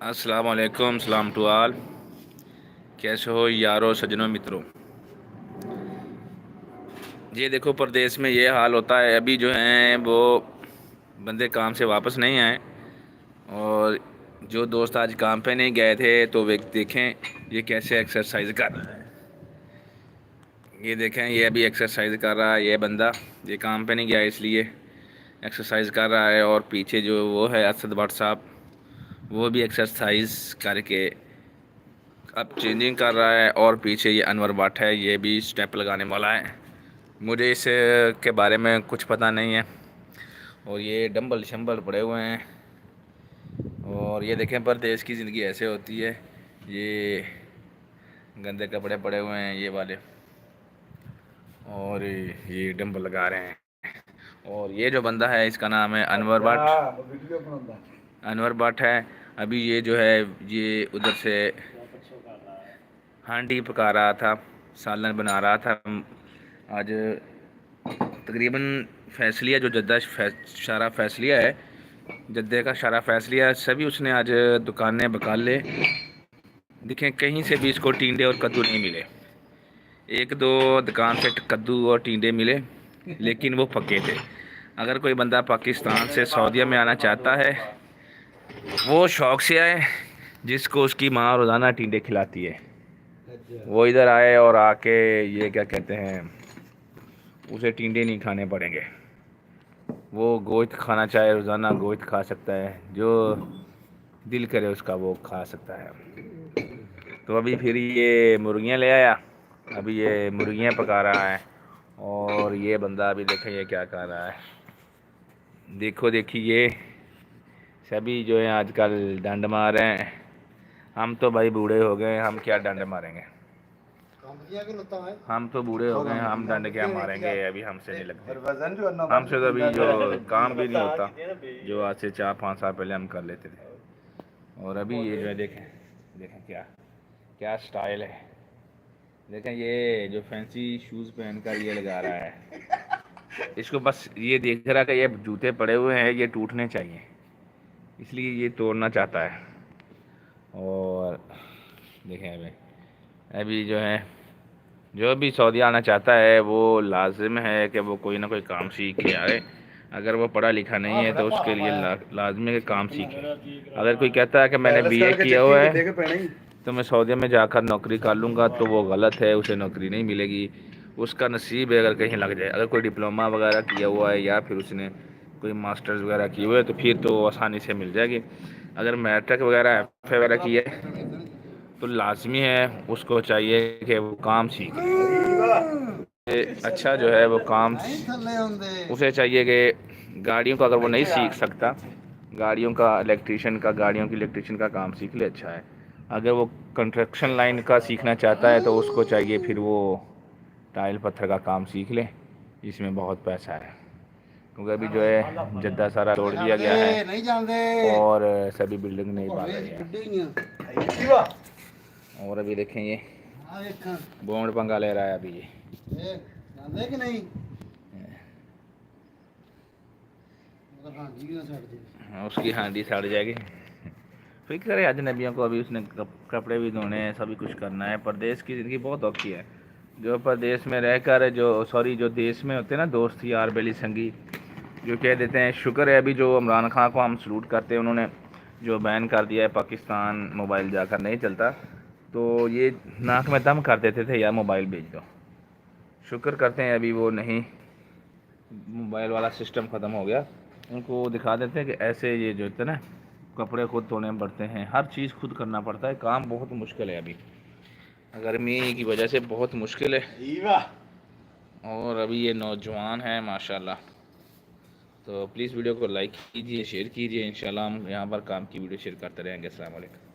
अस्सलाम वालेकुम, सलाम टू ऑल। कैसे हो यारो, सजनों, मित्रों। ये देखो, प्रदेश में ये हाल होता है। अभी जो हैं वो बंदे काम से वापस नहीं आए, और जो दोस्त आज काम पे नहीं गए थे तो वे देखें ये कैसे एक्सरसाइज कर रहा है। ये देखें, ये अभी एक्सरसाइज कर रहा है। ये बंदा ये काम पे नहीं गया इसलिए एक्सरसाइज कर रहा है। और पीछे जो वो है असद भट्ट साहब, वो भी एक्सरसाइज करके अब चेंजिंग कर रहा है। और पीछे ये अनवर भट्ट है, ये भी स्टेप लगाने वाला है। मुझे इस के बारे में कुछ पता नहीं है। और ये डंबल शंबल पड़े हुए हैं। और ये देखें, परदेश की ज़िंदगी ऐसे होती है। ये गंदे कपड़े पड़े हुए हैं ये वाले, और ये डंबल लगा रहे हैं। और ये जो बंदा है इसका नाम है अनवर भट्ट। अनवर भट्ट है। अभी ये जो है ये उधर से हांडी पका रहा था, सालन बना रहा था। आज तकरीबन फैसलिया जो जद्दा शारा फैसलिया है, जद्दे का शारा फैसलिया, सभी उसने आज दुकानें बकाल ले। देखें, कहीं से भी इसको टींडे और कद्दू नहीं मिले। एक दो दुकान से कद्दू और टींडे मिले, लेकिन वो पके थे। अगर कोई बंदा पाकिस्तान से सऊदीया में आना चाहता है, वो शौक़ से आए, जिसको उसकी माँ रोज़ाना टींडे खिलाती है, वो इधर आए और आके ये क्या कहते हैं, उसे टींडे नहीं खाने पड़ेंगे। वो गोश्त खाना चाहे रोज़ाना गोश्त खा सकता है, जो दिल करे उसका वो खा सकता है। तो अभी फिर ये मुर्गियाँ ले आया, अभी ये मुर्गियाँ पका रहा है। और ये बंदा अभी देखें ये क्या कर रहा है। देखो देखिए, सभी जो है आजकल डंड मार रहे हैं। हम तो भाई बूढ़े हो गए, हम क्या डंड मारेंगे। हम तो बूढ़े हो गए, हम डंड क्या मारेंगे, अभी हमसे नहीं लगते। हमसे तो अभी जो काम भी नहीं होता, जो आज से 4-5 साल पहले हम कर लेते थे। और अभी ये जो है देखें, देखें क्या क्या स्टाइल है। देखें, ये जो फैंसी शूज़ पहन कर ये लगा रहा है। इसको बस ये देख रहा है कि ये जूते पड़े हुए हैं, ये टूटने चाहिए, इसलिए ये तोड़ना चाहता है। और देखें, अभी जो है जो भी सऊदी आना चाहता है वो लाजिम है कि वो कोई ना कोई काम सीख के आए। अगर वो पढ़ा लिखा नहीं है तो उसके लिए लाजमी है कि काम सीखे। अगर कोई कहता है कि मैंने बीए किया हुआ है तो मैं सऊदी में जाकर नौकरी कर लूँगा, तो वो गलत है, उसे नौकरी नहीं मिलेगी। उसका नसीब है अगर कहीं लग जाए। अगर कोई डिप्लोमा वगैरह किया हुआ है या फिर उसने कोई मास्टर्स वगैरह किए हुए हैं तो फिर तो आसानी से मिल जाएगी। अगर मैट्रिक वगैरह एफ वगैरह की है तो लाजमी है उसको चाहिए कि वो काम सीखे। अच्छा जो है वो काम उसे चाहिए कि गाड़ियों का, अगर वो नहीं सीख सकता, गाड़ियों का इलेक्ट्रीशियन का, गाड़ियों की इलेक्ट्रीशियन का काम सीख ले, अच्छा है। अगर वो कंस्ट्रक्शन लाइन का सीखना चाहता है तो उसको चाहिए फिर वो टाइल पत्थर का काम सीख ले, जिसमें बहुत पैसा है। क्योंकि अभी जो है जद्दा सारा तोड़ दिया गया है और सभी बिल्डिंग नहीं बन रही है। और अभी देखें ये बोंड पंगा ले रहा है अभी ये नहीं। उसकी हांडी सड़ जाएगी। फिक्र है अजनबियों को, अभी उसने कपड़े भी धोने हैं, सभी कुछ करना है। परदेश की ज़िंदगी बहुत औखी है। जो परदेश में रहकर जो देश में होते हैं ना दोस्त यार बेली संगी, जो कह देते हैं शुक्र है अभी जो इमरान खान को हम सलूट करते हैं, उन्होंने जो बैन कर दिया है पाकिस्तान मोबाइल जाकर नहीं चलता, तो ये नाक में दम कर देते थे यार मोबाइल भेज दो। शुक्र करते हैं अभी वो नहीं, मोबाइल वाला सिस्टम ख़त्म हो गया। उनको दिखा देते हैं कि ऐसे ये जो होते ना कपड़े खुद धोने पड़ते हैं, हर चीज़ खुद करना पड़ता है, काम बहुत मुश्किल है अभी गर्मी की वजह से, बहुत मुश्किल है। और अभी ये नौजवान है माशाल्लाह। तो प्लीज़ वीडियो को लाइक कीजिए, शेयर कीजिए। इंशाल्लाह हम यहाँ पर काम की वीडियो शेयर करते रहेंगे। अस्सलाम वालेकुम।